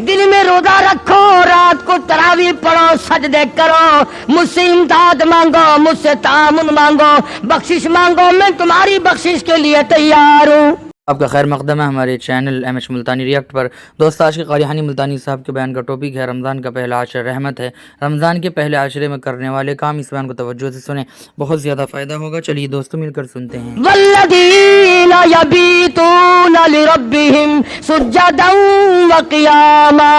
دن میں روزہ رکھو، رات کو تراویح پڑھو، سجدے کرو، مجھ سے امداد مانگو، مجھ سے تعاون مانگو، بخشش مانگو، میں تمہاری بخشش کے لیے تیار ہوں۔ آپ کا خیر مقدم ہے ہمارے channel M H Multani react پر۔ دوست آج کے قاری ہانی ملتانی صاحب کے بیان کا ٹاپک ہے رمضان کا پہلا عشر رحمت ہے۔ رمضان کے پہلے عشرے میں کرنے والے کام، اس بیان کو توجہ سے سنیں، بہت زیادہ فائدہ ہوگا۔ چلیے دوستو مل کر سنتے ہیں۔ والذین یبیتون لربہم سجدا وقیاما،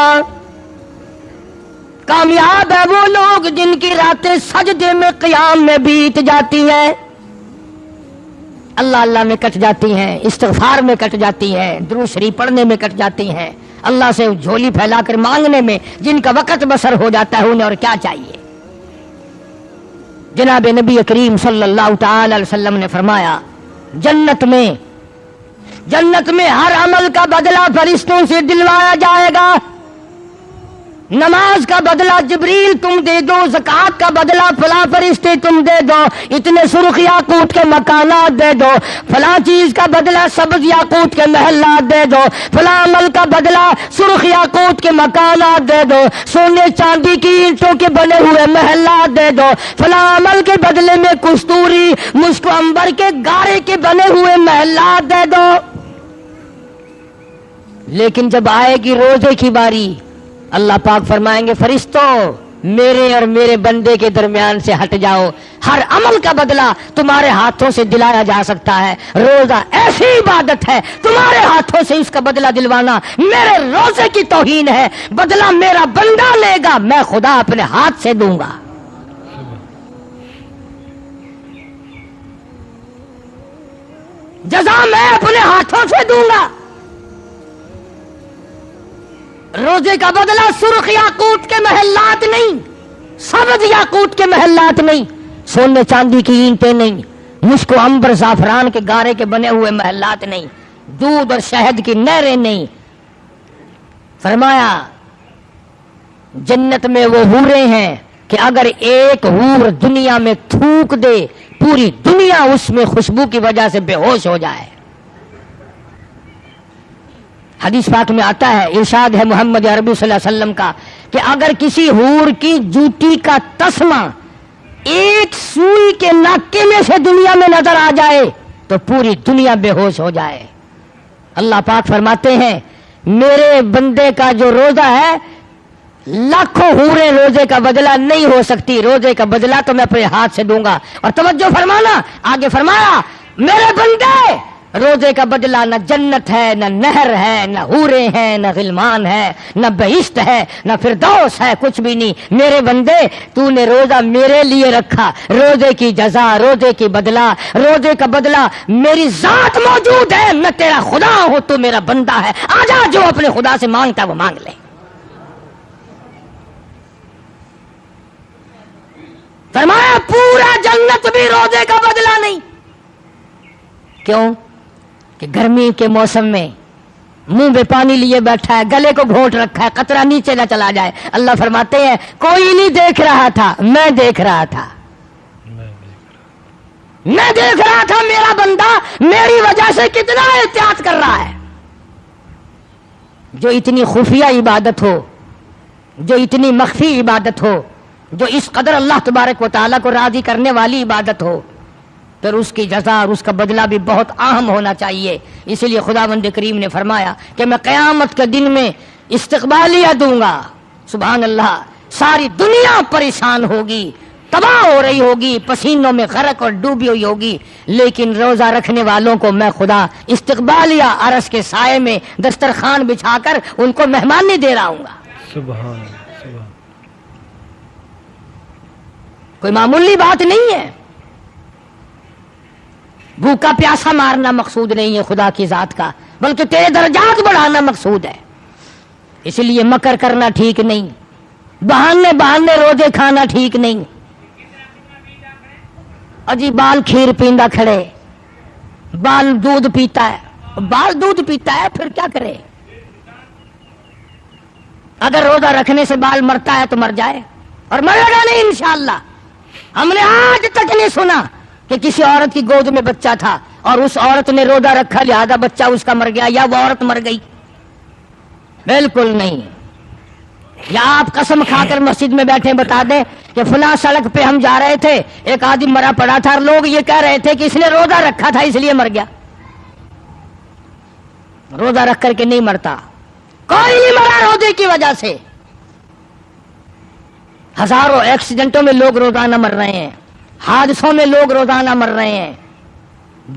کامیاب ہے وہ لوگ جن کی راتیں سجدے میں قیام میں بیت جاتی ہیں، اللہ اللہ میں کٹ جاتی ہیں، استغفار میں کٹ جاتی ہیں، درود شریف پڑھنے میں کٹ جاتی ہیں، اللہ سے جھولی پھیلا کر مانگنے میں جن کا وقت بسر ہو جاتا ہے، انہیں اور کیا چاہیے۔ جناب نبی کریم صلی اللہ تعالی علیہ وسلم نے فرمایا، جنت میں ہر عمل کا بدلہ فرشتوں سے دلوایا جائے گا۔ نماز کا بدلہ جبریل تم دے دو، زکوٰۃ کا بدلہ فلاں فرشتے تم دے دو، اتنے سرخ یاقوت کے مکانات دے دو، فلاں چیز کا بدلہ سبز یاقوت کے محلات دے دو، فلاں عمل کا بدلہ سرخ یاقوت کے مکانات دے دو، سونے چاندی کی اینٹوں کے بنے ہوئے محلات دے دو، فلاں عمل کے بدلے میں کستوری مشک و عنبر کے گارے کے بنے ہوئے محلات دے دو۔ لیکن جب آئے گی روزے کی باری، اللہ پاک فرمائیں گے فرشتوں میرے اور میرے بندے کے درمیان سے ہٹ جاؤ، ہر عمل کا بدلہ تمہارے ہاتھوں سے دلایا جا سکتا ہے، روزہ ایسی عبادت ہے تمہارے ہاتھوں سے اس کا بدلہ دلوانا میرے روزے کی توہین ہے، بدلہ میرا بندہ لے گا، میں خدا اپنے ہاتھ سے دوں گا۔ جزا میں اپنے ہاتھوں سے دوں گا۔ روزے کا بدلہ سرخ یاقوت کے محلات نہیں، سبز یاقوت کے محلات نہیں، سونے چاندی کی اینٹیں نہیں، مشک و عنبر زعفران کے گارے کے بنے ہوئے محلات نہیں، دودھ اور شہد کی نہریں نہیں۔ فرمایا جنت میں وہ حوریں ہیں کہ اگر ایک حور دنیا میں تھوک دے پوری دنیا اس میں خوشبو کی وجہ سے بے ہوش ہو جائے۔ حدیث پاک میں آتا ہے، ارشاد ہے محمد عربی صلی اللہ علیہ وسلم کا کہ اگر کسی حور کی جوتی کا تسمہ ایک سوئی کے ناکے میں سے دنیا میں نظر آ جائے تو پوری دنیا بے ہوش ہو جائے۔ اللہ پاک فرماتے ہیں میرے بندے کا جو روزہ ہے لاکھوں حوریں روزے کا بدلہ نہیں ہو سکتی، روزے کا بدلہ تو میں اپنے ہاتھ سے دوں گا۔ اور توجہ فرمانا، آگے فرمایا میرے بندے روزے کا بدلہ نہ جنت ہے، نہ نہر ہے، نہ حوریں ہیں، نہ غلمان ہے، نہ بہشت ہے، نہ فردوس ہے، کچھ بھی نہیں۔ میرے بندے تو نے روزہ میرے لیے رکھا، روزے کی جزا، روزے کی بدلہ، روزے کا بدلہ میری ذات موجود ہے، میں تیرا خدا ہوں، تو میرا بندہ ہے، آجا جو اپنے خدا سے مانگتا وہ مانگ لے۔ فرمایا پورا جنت بھی روزے کا بدلہ نہیں۔ کیوں؟ کہ گرمی کے موسم میں منہ میں پانی لیے بیٹھا ہے، گلے کو گھونٹ رکھا ہے، قطرہ نیچے نہ چلا جائے۔ اللہ فرماتے ہیں کوئی نہیں دیکھ رہا تھا، میں دیکھ رہا تھا، میں دیکھ رہا تھا میرا بندہ میری وجہ سے کتنا احتیاط کر رہا ہے۔ جو اتنی خفیہ عبادت ہو، جو اتنی مخفی عبادت ہو، جو اس قدر اللہ تبارک و تعالیٰ کو راضی کرنے والی عبادت ہو، پھر اس کی جزا اور اس کا بدلہ بھی بہت اہم ہونا چاہیے۔ اس لیے خداوند کریم نے فرمایا کہ میں قیامت کے دن میں استقبالیہ دوں گا۔ سبحان اللہ، ساری دنیا پریشان ہوگی، تباہ ہو رہی ہوگی، پسینوں میں غرق اور ڈوبی ہوئی ہوگی، لیکن روزہ رکھنے والوں کو میں خدا استقبالیہ عرش کے سائے میں دسترخوان بچھا کر ان کو مہمانی دے رہا ہوں گا۔ سبحان سبحان۔ کوئی معمولی بات نہیں ہے، بھوکا پیاسا مارنا مقصود نہیں ہے خدا کی ذات کا، بلکہ تیرے درجات بڑھانا مقصود ہے۔ اس لیے مکر کرنا ٹھیک نہیں، بہانے روزے کھانا ٹھیک نہیں۔ اجی بال کھیر پیندا کھڑے، بال دودھ پیتا ہے، بال دودھ پیتا ہے پھر کیا کرے؟ اگر روزہ رکھنے سے بال مرتا ہے تو مر جائے، اور مرے گا نہیں انشاءاللہ۔ ہم نے آج تک نہیں سنا کہ کسی عورت کی گود میں بچہ تھا اور اس عورت نے روزہ رکھا لہذا بچہ اس کا مر گیا یا وہ عورت مر گئی، بالکل نہیں۔ یا آپ قسم کھا کر مسجد میں بیٹھے بتا دیں کہ فلاں سڑک پہ ہم جا رہے تھے، ایک آدمی مرا پڑا تھا اور لوگ یہ کہہ رہے تھے کہ اس نے روزہ رکھا تھا اس لیے مر گیا۔ روزہ رکھ کر کے نہیں مرتا، کوئی نہیں مرا روزے کی وجہ سے۔ ہزاروں ایکسیڈنٹوں میں لوگ روزانہ مر رہے ہیں، حادثوں میں لوگ روزانہ مر رہے ہیں،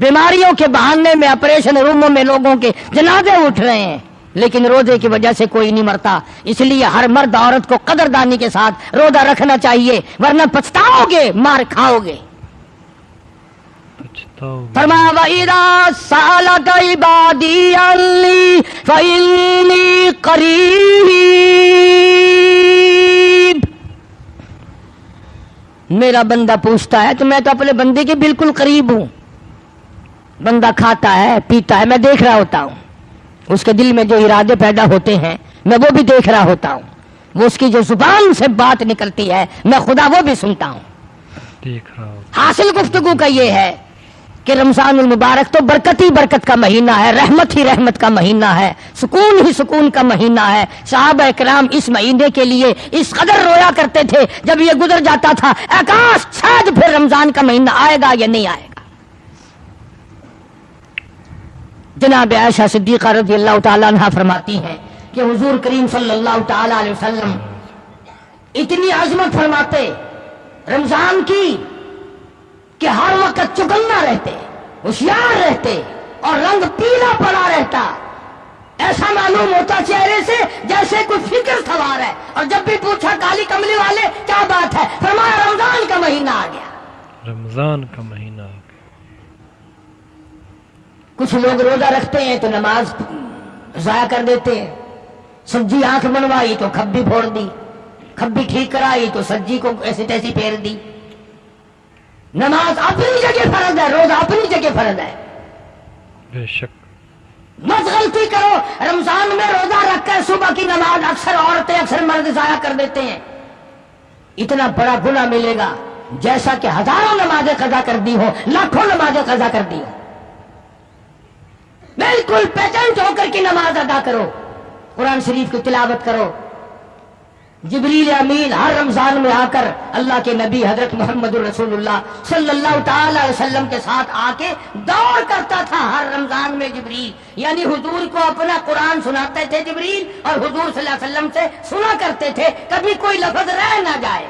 بیماریوں کے بہانے میں آپریشن روموں میں لوگوں کے جنازے اٹھ رہے ہیں، لیکن روزے کی وجہ سے کوئی نہیں مرتا۔ اس لیے ہر مرد عورت کو قدردانی کے ساتھ روزہ رکھنا چاہیے، ورنہ پچھتاؤ گے، مار کھاؤ گے۔ فرمایا وَإِذَا سَأَلَكَ عِبَادِي عَنِّي فَإِنِّي قَرِيبٌ، میرا بندہ پوچھتا ہے تو میں تو اپنے بندے کے بالکل قریب ہوں۔ بندہ کھاتا ہے پیتا ہے، میں دیکھ رہا ہوتا ہوں، اس کے دل میں جو ارادے پیدا ہوتے ہیں میں وہ بھی دیکھ رہا ہوتا ہوں، وہ اس کی جو زبان سے بات نکلتی ہے میں خدا وہ بھی سنتا ہوں، دیکھ رہا ہوں۔ حاصل گفتگو کا یہ ہے کہ رمضان المبارک تو برکت ہی برکت کا مہینہ ہے، رحمت ہی رحمت کا مہینہ ہے، سکون ہی سکون کا مہینہ ہے۔ صحابہ کرام اس مہینے کے لیے اس قدر رویا کرتے تھے، جب یہ گزر جاتا تھا اے کاش شاید پھر رمضان کا مہینہ آئے گا یا نہیں آئے گا۔ جناب عائشہ صدیقہ رضی اللہ تعالیٰ عنہ فرماتی ہیں کہ حضور کریم صلی اللہ تعالیٰ علیہ وسلم اتنی عظمت فرماتے رمضان کی کہ ہر وقت چکنا رہتے، ہوشیار رہتے اور رنگ پیلا پڑا رہتا، ایسا معلوم ہوتا چہرے سے جیسے کوئی فکر سوار ہے، اور جب بھی پوچھا کالی کملی والے کیا بات ہے، فرمایا رمضان کا مہینہ آ گیا، رمضان کا مہینہ آ گیا۔ کچھ لوگ روزہ رکھتے ہیں تو نماز ضائع کر دیتے ہیں، سبزی آنکھ بنوائی تو کھبی پھوڑ دی، کھبی ٹھیک کرائی تو سجی کو ایسی تیسی پھیر دی۔ نماز اپنی جگہ فرض ہے، روزہ اپنی جگہ فرض ہے، بے شک۔ مت غلطی کرو، رمضان میں روزہ رکھ کر صبح کی نماز اکثر عورتیں اکثر مرد ضائع کر دیتے ہیں، اتنا بڑا گناہ ملے گا جیسا کہ ہزاروں نمازیں قضا کر دی ہو، لاکھوں نمازیں قضا کر دی ہو۔ بالکل پیٹنٹ ہو کر کی نماز ادا کرو، قرآن شریف کی تلاوت کرو۔ جبریل امین ہر رمضان میں آ کر اللہ کے نبی حضرت محمد رسول اللہ صلی اللہ تعالی علیہ وسلم کے ساتھ آ کے دور کرتا تھا ہر رمضان میں جبریل، یعنی حضور کو اپنا قرآن سناتے تھے جبریل، اور حضور صلی اللہ علیہ وسلم سے سنا کرتے تھے، کبھی کوئی لفظ رہ نہ جائے،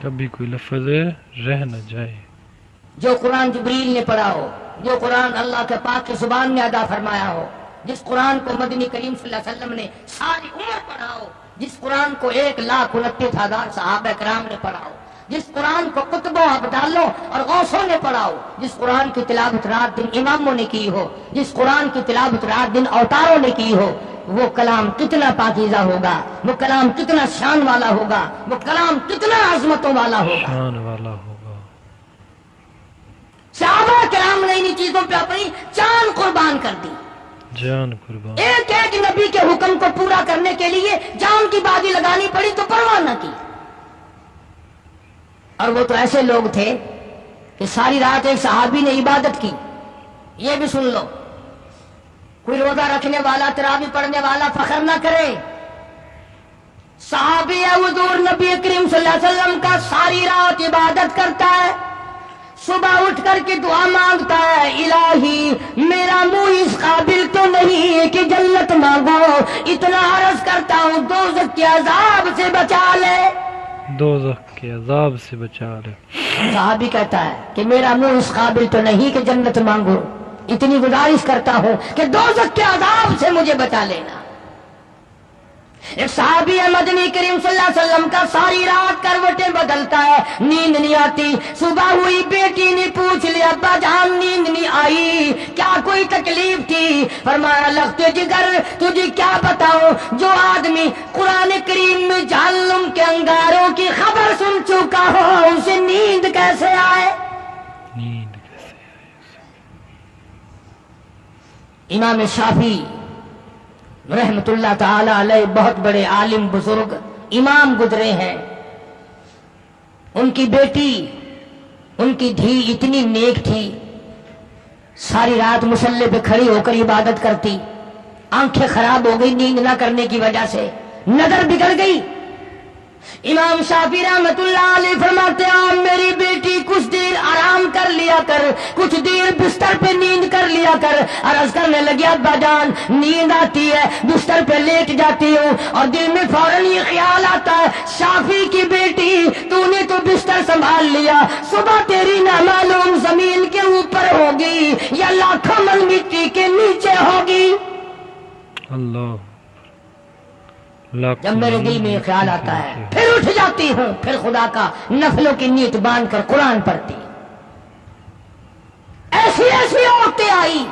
کبھی کوئی لفظ رہ نہ جائے۔ جو قرآن جبریل نے پڑھا ہو، جو قرآن اللہ کے پاک کی زبان میں ادا فرمایا ہو، جس قرآن کو مدنی کریم صلی اللہ علیہ وسلم نے ساری عمر پڑھا ہو، جس قرآن کو 1,29,000 صحابہ کرام نے پڑھا ہو، جس قرآن کو کتبوں ابدالوں اور غوثوں نے پڑھا ہو، جس قرآن کی تلاوت رات دن اماموں نے کی ہو، جس قرآن کی تلاوت رات دن اوتاروں نے کی ہو، وہ کلام کتنا پاکیزہ ہوگا، وہ کلام کتنا شان والا ہوگا، وہ کلام کتنا عظمتوں والا ہوگا، شان والا ہوگا۔ صحابہ کرام نے انہی چیزوں پہ اپنی جان قربان کر دی، جان قربان، ایک ایک نبی کے حکم کو پورا کرنے کے لیے جان کی بازی لگانی پڑی تو پرواہ نہ کی۔ اور وہ تو ایسے لوگ تھے کہ ساری رات ایک صحابی نے عبادت کی، یہ بھی سن لو، کوئی روزہ رکھنے والا تراویح پڑھنے والا فخر نہ کرے، صحابی حضور نبی کریم صلی اللہ علیہ وسلم کا ساری رات عبادت کرتا ہے، صبح اٹھ کر کے دعا مانگتا ہے، الہی میرا منہ اس قابل تو نہیں ہے کہ جنت مانگو، اتنا عرض کرتا ہوں دوزخ کے عذاب سے بچا لے، دوزخ کے عذاب سے بچا لے۔ صحابی کہتا ہے کہ میرا منہ اس قابل تو نہیں کہ جنت مانگو، اتنی گزارش کرتا ہوں کہ دوزخ کے عذاب سے مجھے بچا لینا۔ ایک صحابی ہے مدنی کریم صلی اللہ علیہ وسلم کا ساری رات کروٹیں بدلتا ہے، نیند نہیں آتی، صبح ہوئی بیٹی نے پوچھ لیا ابا جان نیند نہیں آئی، کیا کوئی تکلیف تھی؟ فرمایا لگتے جگر تجھے کیا بتاؤں، جو آدمی قرآن کریم میں جہنم کے انگاروں کی خبر سن چکا ہو اسے نیند کیسے آئے؟ نیند کیسے آئے؟ امام شافعی رحمت اللہ تعالی علیہ بہت بڑے عالم بزرگ امام گزرے ہیں، ان کی بیٹی ان کی دھی اتنی نیک تھی، ساری رات مصلی پہ کھڑی ہو کر عبادت کرتی، آنکھیں خراب ہو گئی نیند نہ کرنے کی وجہ سے، نظر بگڑ گئی، امام شافعی رحمت اللہ علیہ فرماتے ہیں میری بیٹی کچھ دیر آرام کر لیا کر، کچھ دیر بستر پہ نیند کر لیا کر۔ عرض کرنے لگی ابا جان نیند آتی ہے، بستر پہ لیٹ جاتی ہوں اور دل میں فوراً یہ خیال آتا ہے شافعی کی بیٹی تو نے تو بستر سنبھال لیا، صبح تیری نہ معلوم زمین کے اوپر ہوگی یا لاکھوں من مٹی کے نیچے ہوگی۔ اللہ جب میرے دل میں یہ خیال آتا ہے پھر اٹھ جاتی ہوں، پھر خدا کا نفلوں کی نیت باندھ کر قرآن پڑھتی۔ ایسی ایسی عورتیں آئی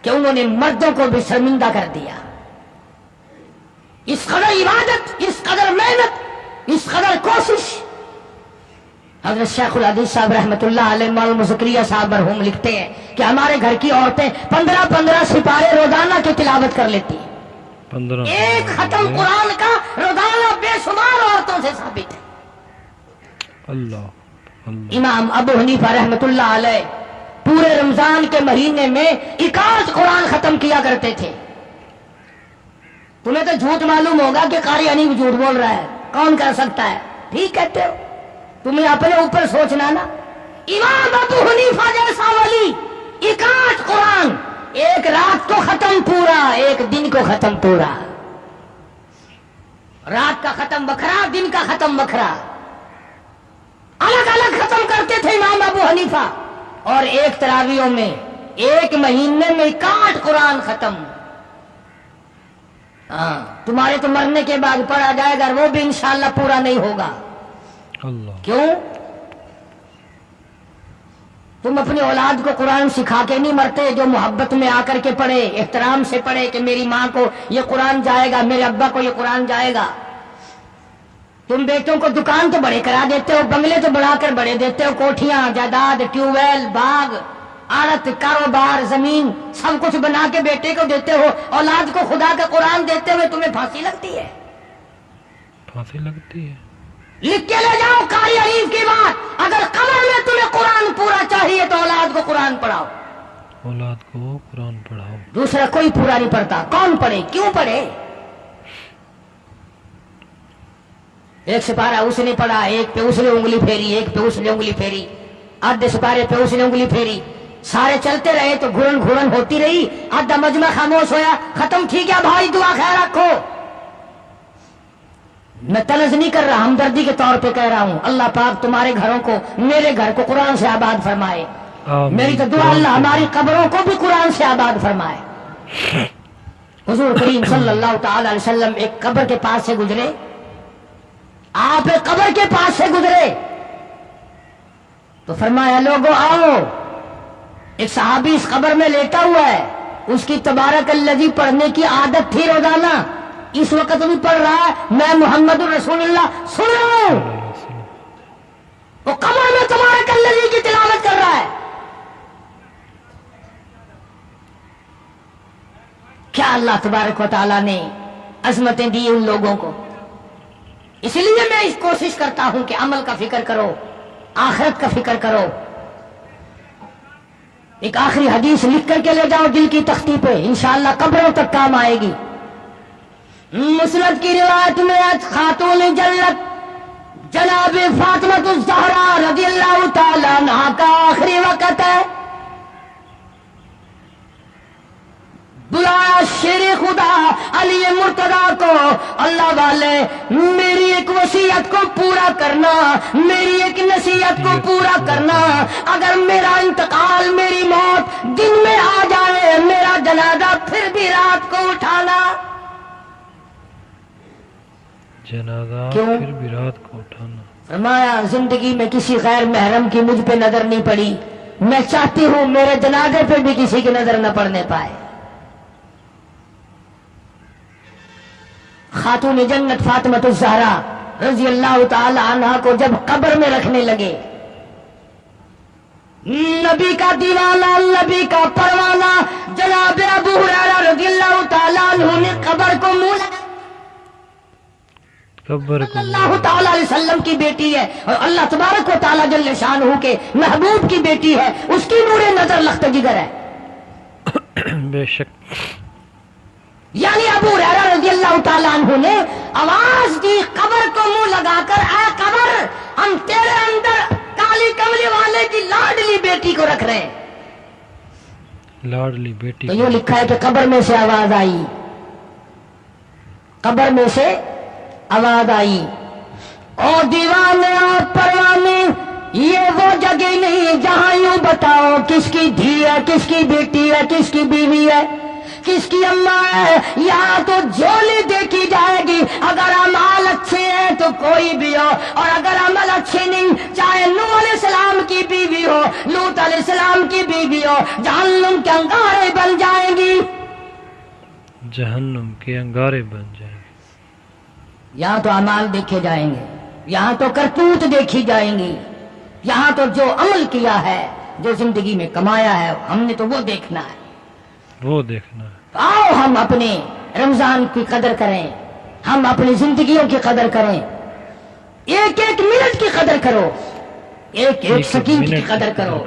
کہ انہوں نے مردوں کو بھی شرمندہ کر دیا۔ اس قدر عبادت، اس قدر محنت، اس قدر کوشش۔ حضرت شیخ الحدیث صاحب رحمت اللہ علیہ مولانا زکریا صاحب مرحوم لکھتے ہیں کہ ہمارے گھر کی عورتیں 15 سپارے روزانہ کی تلاوت کر لیتی ہیں۔ 15 ایک ختم قرآن کا روزانہ بے شمار عورتوں سے ثابت ہے۔ اللہ امام ابو حنیفہ رحمت اللہ علیہ پورے رمضان کے مہینے میں 61 قرآن ختم کیا کرتے تھے۔ تمہیں تو جھوٹ معلوم ہوگا کہ قاری حنیف جھوٹ بول رہا ہے، کون کر سکتا ہے؟ ٹھیک کہتے ہو، تمہیں اپنے اوپر سوچنا نا۔ امام ابو حنیفہ جیسا ولی 61 قرآن ایک رات کو ختم پورا، ایک دن کو ختم پورا، رات کا ختم بکھرا، دن کا ختم بکھرا، الگ الگ ختم کرتے تھے امام ابو حنیفہ۔ اور ایک تراویحوں میں ایک مہینے میں 61 قرآن ختم۔ ہاں تمہارے تو مرنے کے بعد پڑھا جائے گا، وہ بھی انشاءاللہ پورا نہیں ہوگا۔ اللہ کیوں؟ تم اپنی اولاد کو قرآن سکھا کے نہیں مرتے، جو محبت میں آ کر کے پڑھے، احترام سے پڑھے کہ میری ماں کو یہ قرآن جائے گا، میرے ابا کو یہ قرآن جائے گا۔ تم بیٹوں کو دکان تو بڑے کرا دیتے ہو، بنگلے تو بڑھا کر بڑے دیتے ہو، کوٹھیاں، جائیداد، ٹیوب ویل، باغ، آڑت، کاروبار، زمین، سب کچھ بنا کے بیٹے کو دیتے ہو، اولاد کو خدا کا قرآن دیتے ہوئے تمہیں پھانسی لگتی ہے۔ پھانسی لگتی ہے۔ لکھ کے لے جاؤ قاری حنیف کی بات، اگر قبر میں تمہیں قرآن پورا چاہیے تو اولاد کو قرآن پڑھاؤ، اولاد کو قرآن پڑھاؤ۔ دوسرا کوئی پورا نہیں پڑھتا۔ کون پڑھے؟ کیوں پڑھے؟ ایک سپارہ اس نے پڑھا، ایک پہ اس نے انگلی پھیری، ایک پہ اس نے انگلی پھیری، آدھے سپارے پہ اس نے انگلی پھیری، سارے چلتے رہے تو گھڑن گھڑن ہوتی رہی، آدھا مجمع خاموش ہویا، ختم ٹھیک ہے بھائی دعا خیر رکھو۔ میں طنز نہیں کر رہا، ہمدردی کے طور پہ کہہ رہا ہوں، اللہ پاک تمہارے گھروں کو، میرے گھر کو قرآن سے آباد فرمائے۔ آمین۔ میری تو دعا اللہ ہماری قبروں کو بھی قرآن سے آباد فرمائے۔ حضور کریم صلی اللہ تعالی علیہ وسلم ایک قبر کے پاس سے گزرے، آپ ایک قبر کے پاس سے گزرے تو فرمایا لوگوں آؤ، ایک صحابی اس قبر میں لیٹا ہوا ہے، اس کی تبارک الذی پڑھنے کی عادت تھی روزانہ، اس وقت بھی پڑھ رہا ہے، میں محمد رسول اللہ سن رہا ہوں، وہ قبر میں تبارک الذی کی تلاوت کر رہا ہے۔ کیا اللہ تبارک و تعالیٰ نے عظمتیں دی ان لوگوں کو۔ اس لیے میں اس کوشش کرتا ہوں کہ عمل کا فکر کرو، آخرت کا فکر کرو۔ ایک آخری حدیث لکھ کر کے لے جاؤ دل کی تختی پہ، انشاءاللہ قبروں تک کام آئے گی۔ مسند کی روایت میں خاتون جنت جناب فاطمہ الزہرا رضی اللہ تعالیٰ عنہا کا آخری وقت ہے، بلایا شیر خدا علی مرتضیٰ کو، اللہ والے میری ایک وصیت کو پورا کرنا، میری ایک نصیحت کو پورا کرنا، اگر میرا انتقال، میری موت دن میں آ جائے، میرا جنازہ پھر بھی رات کو اٹھانا۔ جنازہ کیوں؟ پھر بھی رات کو اٹھانا۔ فرمایا زندگی میں کسی غیر محرم کی مجھ پہ نظر نہیں پڑی، میں چاہتی ہوں میرے جنازے پہ بھی کسی کی نظر نہ پڑنے پائے۔ خاتون جنت فاطمہ الزہرا رضی اللہ تعالی عنہا کو جب قبر میں رکھنے لگے، نبی کا دیوانہ، نبی کا پروانہ جناب ابو ہریرہ رضی اللہ تعالی عنہ نے قبر کو منہ لگا، قبر صلی کو اللہ تعالی علیہ وسلم کی بیٹی ہے اور اللہ تبارک و تعالی جل شانہ کے محبوب کی بیٹی ہے، اس کی نور نظر لخت جگر ہے۔ بے شک یعنی ابو ہریرہ رضی اللہ اللہ تعالیٰ عنہ نے آواز دی قبر کو منہ لگا کر، اے قبر، ہم تیرے اندر کالی کملی والے کی لاڈلی بیٹی کو رکھ رہے ہیں۔ لاڈلی بیٹی تو یوں لکھا ہے کہ قبر میں سے آواز آئی، قبر میں سے آواز آئی، او دیوانے اور پروانے، یہ وہ جگہ نہیں جہاں یوں بتاؤ کس کی دھی ہے، کس کی بیٹی ہے، کس کی بیوی ہے، کس کی اماں ہے۔ یہاں تو جھولی دیکھی جائے گی، اگر اعمال اچھے ہیں تو کوئی بھی ہو، اور اگر عمل اچھے نہیں، چاہے نوح علیہ السلام کی بیوی ہو، لوط علیہ السلام کی بیوی ہو، جہنم کے انگارے بن جائیں گی، جہنم کے انگارے بن جائیں گے۔ یہاں تو اعمال دیکھے جائیں گے، یہاں تو کرتوت دیکھی جائیں گی، یہاں تو جو عمل کیا ہے، جو زندگی میں کمایا ہے، ہم نے تو وہ دیکھنا ہے۔ وہ دیکھنا ہے۔ آؤ ہم اپنے رمضان کی قدر کریں، ہم اپنی زندگیوں کی قدر کریں، ایک ایک منٹ کی قدر کرو، ایک ایک سیکنڈ کی قدر کرو،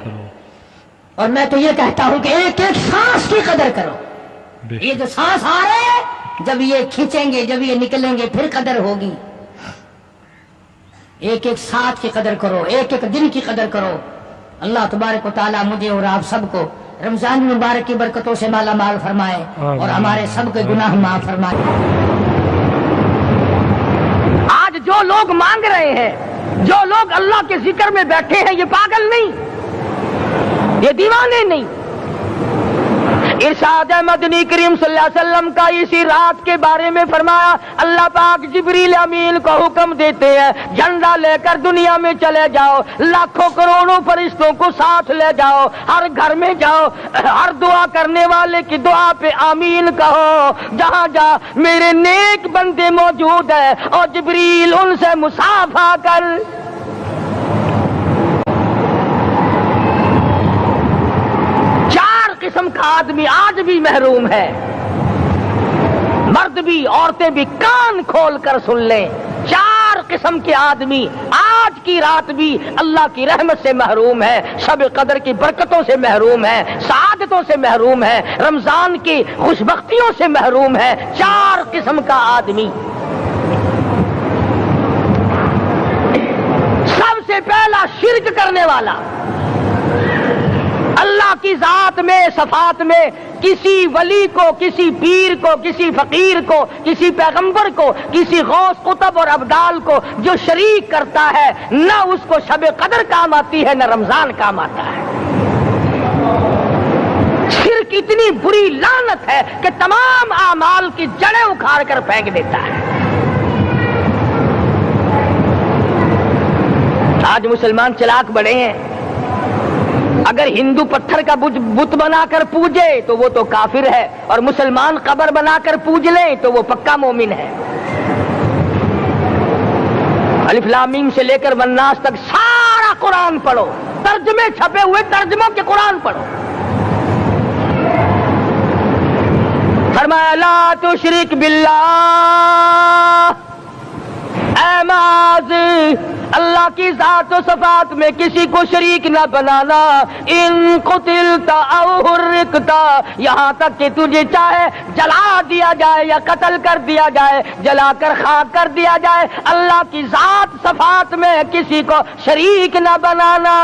اور میں تو یہ کہتا ہوں کہ ایک ایک سانس کی قدر کرو۔ یہ جو سانس آ رہے ہیں، جب یہ کھینچیں گے، جب یہ نکلیں گے، پھر قدر ہوگی۔ ایک ایک ساتھ کی قدر کرو، ایک ایک دن کی قدر کرو۔ اللہ تبارک و تعالیٰ مجھے اور آپ سب کو رمضان مبارک کی برکتوں سے مالا مال فرمائے اور ہمارے سب کے گناہ معاف فرمائے۔ آج جو لوگ مانگ رہے ہیں، جو لوگ اللہ کے ذکر میں بیٹھے ہیں، یہ پاگل نہیں، یہ دیوانے نہیں۔ ارشاد مدنی کریم صلی اللہ علیہ وسلم کا اسی رات کے بارے میں فرمایا، اللہ پاک جبریل امین کو حکم دیتے ہیں، جھنڈا لے کر دنیا میں چلے جاؤ، لاکھوں کروڑوں فرشتوں کو ساتھ لے جاؤ، ہر گھر میں جاؤ، ہر دعا کرنے والے کی دعا پہ آمین کہو، جہاں جا میرے نیک بندے موجود ہیں، اور جبریل ان سے مصافحہ کر۔ قسم کا آدمی آج بھی محروم ہے، مرد بھی عورتیں بھی کان کھول کر سن لیں، 4 قسم کے آدمی آج کی رات بھی اللہ کی رحمت سے محروم ہے، شب قدر کی برکتوں سے محروم ہے، سعادتوں سے محروم ہے، رمضان کی خوشبختیوں سے محروم ہے۔ 4 قسم کا آدمی۔ سب سے پہلا شرک کرنے والا، اللہ کی ذات میں، صفات میں کسی ولی کو، کسی پیر کو، کسی فقیر کو، کسی پیغمبر کو، کسی غوث قطب اور ابدال کو جو شریک کرتا ہے، نہ اس کو شب قدر کام آتی ہے، نہ رمضان کام آتا ہے۔ شرک اتنی بری لعنت ہے کہ تمام اعمال کی جڑیں اکھاڑ کر پھینک دیتا ہے۔ آج مسلمان چلاک بڑے ہیں، اگر ہندو پتھر کا بت بنا کر پوجے تو وہ تو کافر ہے، اور مسلمان قبر بنا کر پوج لیں تو وہ پکا مومن ہے۔ الف لام میم سے لے کر والناس تک سارا قرآن پڑھو، ترجمے چھپے ہوئے ترجموں کے قرآن پڑھو۔ فرمایا لا تشرک باللہ، اے معاذ اللہ کی ذات و صفات میں کسی کو شریک نہ بنانا، ان قتلتا او حرقتا، یہاں تک کہ تجھے چاہے جلا دیا جائے یا قتل کر دیا جائے، جلا کر خاک کر دیا جائے، اللہ کی ذات صفات میں کسی کو شریک نہ بنانا۔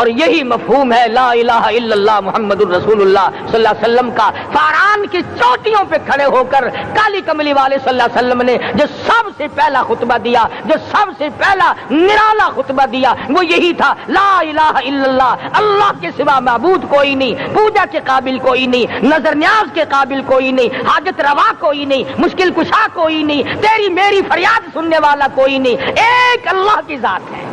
اور یہی مفہوم ہے لا الہ الا اللہ محمد الرسول اللہ صلی اللہ علیہ وسلم کا۔ فاران کی چوٹیوں پہ کھڑے ہو کر کالی کملی والے صلی اللہ علیہ وسلم نے جو سب سے پہلا خطبہ دیا، جو سب سے پہلا نرالا خطبہ دیا، وہ یہی تھا لا الہ الا اللہ، اللہ کے سوا معبود کوئی نہیں، پوجا کے قابل کوئی نہیں، نظر نیاز کے قابل کوئی نہیں، حاجت روا کوئی نہیں، مشکل کشا کوئی نہیں، تیری میری فریاد سننے والا کوئی نہیں، ایک اللہ کی ذات ہے۔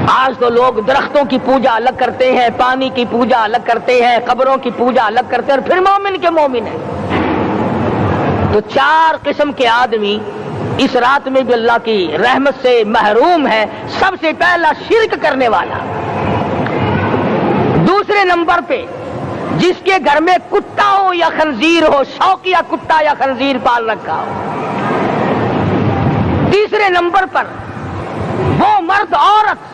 آج تو لوگ درختوں کی پوجا الگ کرتے ہیں، پانی کی پوجا الگ کرتے ہیں، قبروں کی پوجا الگ کرتے ہیں، اور پھر مومن کے مومن ہیں۔ تو 4 قسم کے آدمی اس رات میں بھی اللہ کی رحمت سے محروم ہے۔ سب سے پہلا شرک کرنے والا، دوسرے نمبر پہ جس کے گھر میں کتا ہو یا خنزیر ہو، شوقیہ کتا یا خنزیر پال رکھا ہو، تیسرے نمبر پر وہ مرد عورت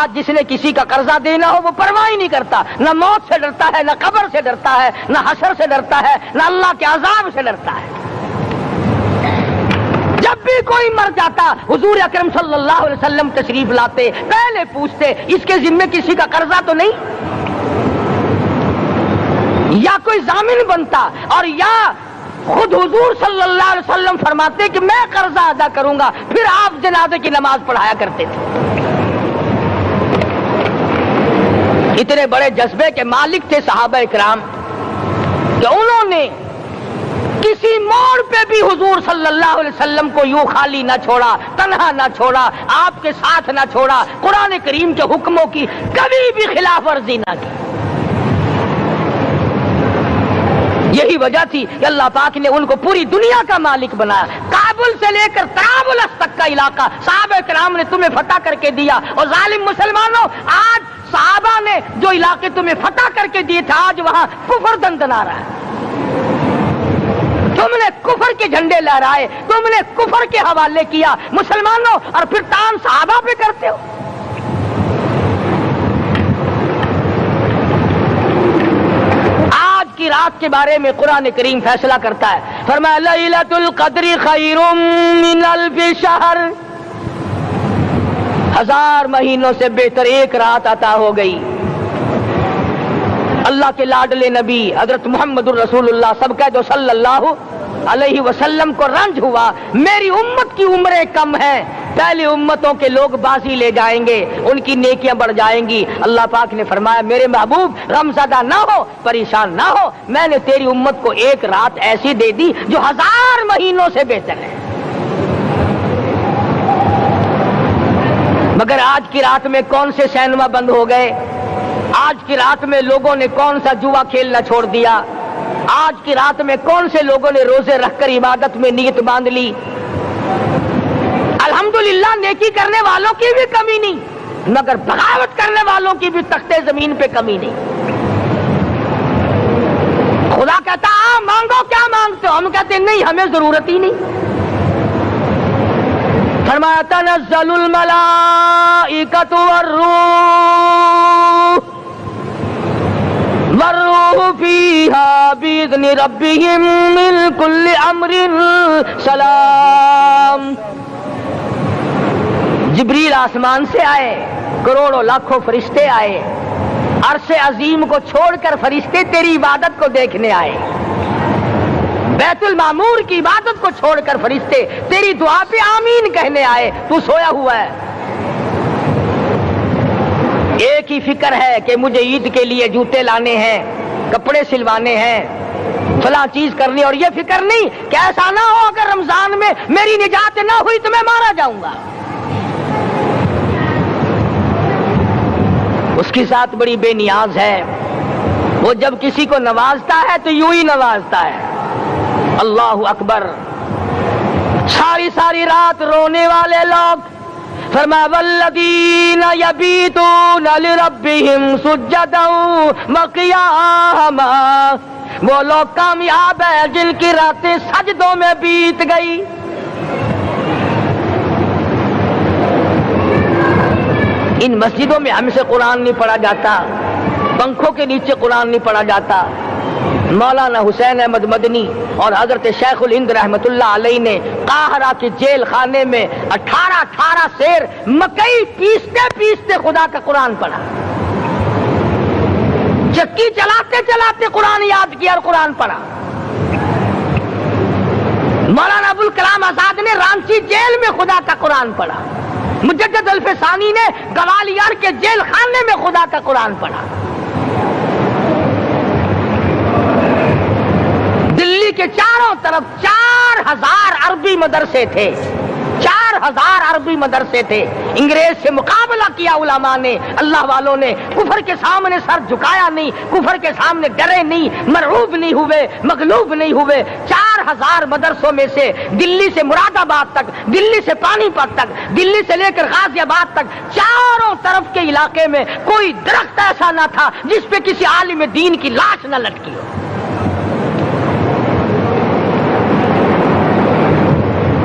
آج جس نے کسی کا قرضہ دینا ہو وہ پرواہ ہی نہیں کرتا، نہ موت سے ڈرتا ہے، نہ قبر سے ڈرتا ہے، نہ حشر سے ڈرتا ہے، نہ اللہ کے عذاب سے ڈرتا ہے۔ جب بھی کوئی مر جاتا حضور اکرم صلی اللہ علیہ وسلم تشریف لاتے، پہلے پوچھتے اس کے ذمے کسی کا قرضہ تو نہیں، یا کوئی ضامن بنتا، اور یا خود حضور صلی اللہ علیہ وسلم فرماتے کہ میں قرضہ ادا کروں گا، پھر آپ جنازے کی نماز پڑھایا کرتے تھے۔ اتنے بڑے جذبے کے مالک تھے صحابہ اکرام کہ انہوں نے کسی موڑ پہ بھی حضور صلی اللہ علیہ وسلم کو یوں خالی نہ چھوڑا، تنہا نہ چھوڑا، آپ کے ساتھ نہ چھوڑا، قرآن کریم کے حکموں کی کبھی بھی خلاف ورزی نہ کی۔ یہی وجہ تھی کہ اللہ پاک نے ان کو پوری دنیا کا مالک بنایا۔ کابل سے لے کر طرابلس تک کا علاقہ صحابہ کرام نے تمہیں فتح کر کے دیا، اور ظالم مسلمانوں آج صحابہ نے جو علاقے تمہیں فتح کر کے دیے تھے آج وہاں کفر دندنا رہا ہے۔ تم نے کفر کے جھنڈے لہرائے، تم نے کفر کے حوالے کیا مسلمانوں، اور پھر تان صحابہ پہ کرتے ہو۔ کی رات کے بارے میں قرآن کریم فیصلہ کرتا ہے، فرمایا لیلۃ القدر خیر من الف شہر، 1000 مہینوں سے بہتر ایک رات عطا ہو گئی۔ اللہ کے لاڈلے نبی حضرت محمد الرسول اللہ سب کہہ دو صلی اللہ علیہ وسلم کو رنج ہوا، میری امت کی عمریں کم ہیں، پہلے امتوں کے لوگ بازی لے جائیں گے، ان کی نیکیاں بڑھ جائیں گی۔ اللہ پاک نے فرمایا میرے محبوب غمزدہ نہ ہو، پریشان نہ ہو، میں نے تیری امت کو ایک رات ایسی دے دی جو 1000 مہینوں سے بہتر ہے۔ مگر آج کی رات میں کون سے سینما بند ہو گئے، آج کی رات میں لوگوں نے کون سا جوا کھیلنا چھوڑ دیا، آج کی رات میں کون سے لوگوں نے روزے رکھ کر عبادت میں نیت باندھ لی۔ الحمدللہ نیکی کرنے والوں کی بھی کمی نہیں، مگر بغاوت کرنے والوں کی بھی تختے زمین پہ کمی نہیں۔ خدا کہتا مانگو کیا مانگتے ہو، ہم کہتے نہیں ہمیں ضرورت ہی نہیں۔ فرمایا تنزل الملائکۃ والروح فیہا بإذن ربہم من کل امر سلام۔ جبریل آسمان سے آئے، کروڑوں لاکھوں فرشتے آئے، عرش عظیم کو چھوڑ کر فرشتے تیری عبادت کو دیکھنے آئے، بیت المعمور کی عبادت کو چھوڑ کر فرشتے تیری دعا پہ آمین کہنے آئے، تو سویا ہوا ہے۔ ایک ہی فکر ہے کہ مجھے عید کے لیے جوتے لانے ہیں، کپڑے سلوانے ہیں، فلاں چیز کرنی، اور یہ فکر نہیں کہ ایسا نہ ہو اگر رمضان میں میری نجات نہ ہوئی تو میں مارا جاؤں گا۔ اس کی ذات بڑی بے نیاز ہے، وہ جب کسی کو نوازتا ہے تو یوں ہی نوازتا ہے۔ اللہ اکبر۔ ساری ساری رات رونے والے لوگ، فرمایا والذین یبیتون لربہم سجدا وقیاما، وہ لوگ کامیاب ہیں جن کی راتیں سجدوں میں بیت گئی۔ ان مسجدوں میں ہم سے قرآن نہیں پڑھا جاتا، پنکھوں کے نیچے قرآن نہیں پڑھا جاتا۔ مولانا حسین احمد مدنی اور حضرت شیخ الہند رحمت اللہ علیہ نے قاہرہ کے جیل خانے میں 18 سیر مکئی پیستے پیستے خدا کا قرآن پڑھا، چکی چلاتے چلاتے قرآن یاد کیا اور قرآن پڑھا۔ مولانا ابوالکلام آزاد نے رانچی جیل میں خدا کا قرآن پڑھا، مجدد الفسانی نے گوالیار کے جیل خانے میں خدا کا قرآن پڑھا۔ دلی کے چاروں طرف 4000 عربی مدرسے تھے، 4000 عربی مدرسے تھے۔ انگریز سے مقابلہ کیا علماء نے، اللہ والوں نے، کفر کے سامنے سر جھکایا نہیں، کفر کے سامنے ڈرے نہیں، مرعوب نہیں ہوئے، مغلوب نہیں ہوئے۔ 4000 مدرسوں میں سے دلی سے مراد آباد تک، دلی سے پانی پت تک، دلی سے لے کر غازی آباد تک، چاروں طرف کے علاقے میں کوئی درخت ایسا نہ تھا جس پہ کسی عالم دین کی لاش نہ لٹکی ہو۔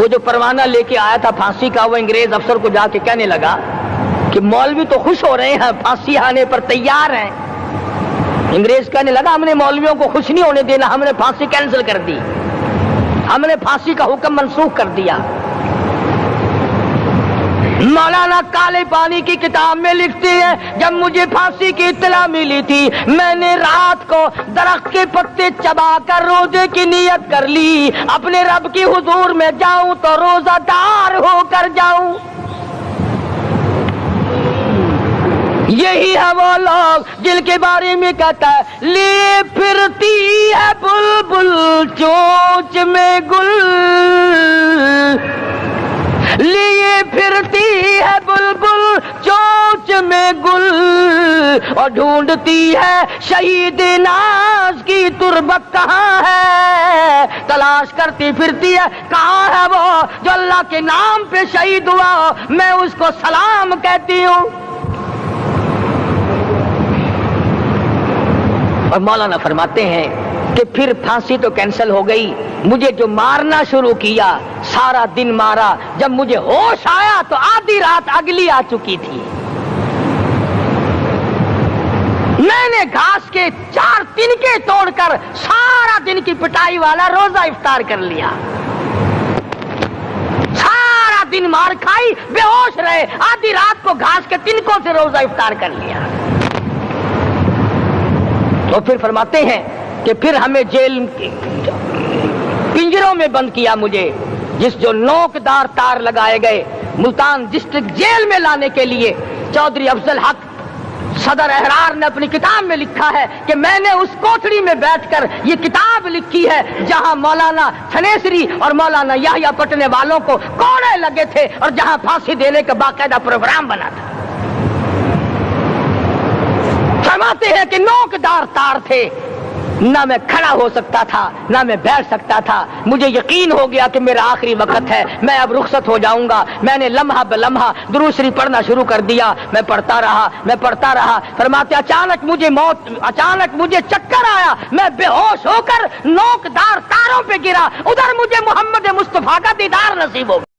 وہ جو پروانہ لے کے آیا تھا پھانسی کا، وہ انگریز افسر کو جا کے کہنے لگا کہ مولوی تو خوش ہو رہے ہیں، پھانسی آنے پر تیار ہیں۔ انگریز کہنے لگا ہم نے مولویوں کو خوش نہیں ہونے دینا، ہم نے پھانسی کینسل کر دی، ہم نے پھانسی کا حکم منسوخ کر دیا۔ مولانا کالے پانی کی کتاب میں لکھتے ہیں جب مجھے پھانسی کی اطلاع ملی تھی میں نے رات کو درخت کے پتے چبا کر روزے کی نیت کر لی، اپنے رب کی حضور میں جاؤں تو روزہ دار ہو کر جاؤں۔ یہی ہے وہ لوگ جن کے بارے میں کہتا ہے لیے پھرتی ہے بلبل چونچ میں گل، لیے پھرتی ہے بلبل چونچ میں گل، اور ڈھونڈتی ہے شہید ناز کی تربت کہاں ہے، تلاش کرتی پھرتی ہے کہاں ہے وہ جو اللہ کے نام پہ شہید ہوا، میں اس کو سلام کہتی ہوں۔ اور مولانا فرماتے ہیں کہ پھر پھانسی تو کینسل ہو گئی، مجھے جو مارنا شروع کیا سارا دن مارا، جب مجھے ہوش آیا تو آدھی رات اگلی آ چکی تھی۔ میں نے گھاس کے 4 تنکے توڑ کر سارا دن کی پٹائی والا روزہ افطار کر لیا، سارا دن مار کھائی، بے ہوش رہے، آدھی رات کو گھاس کے تنکوں سے روزہ افطار کر لیا۔ تو پھر فرماتے ہیں کہ پھر ہمیں جیل پنجروں میں بند کیا، مجھے جس جو نوکدار تار لگائے گئے ملتان ڈسٹرکٹ جیل میں لانے کے لیے۔ چودھری افضل حق صدر احرار نے اپنی کتاب میں لکھا ہے کہ میں نے اس کوٹڑی میں بیٹھ کر یہ کتاب لکھی ہے جہاں مولانا تھنیسری اور مولانا یحییٰ پٹنے والوں کو کوڑے لگے تھے اور جہاں پھانسی دینے کا باقاعدہ پروگرام بنا تھا۔ فرماتے ہیں کہ نوکدار تار تھے، نہ میں کھڑا ہو سکتا تھا نہ میں بیٹھ سکتا تھا، مجھے یقین ہو گیا کہ میرا آخری وقت ہے، میں اب رخصت ہو جاؤں گا۔ میں نے لمحہ بلمحہ درود شریف پڑھنا شروع کر دیا، میں پڑھتا رہا۔ فرماتے اچانک مجھے چکر آیا، میں بے ہوش ہو کر نوکدار تاروں پہ گرا، ادھر مجھے محمد مصطفیٰ کا دیدار نصیب ہو گیا۔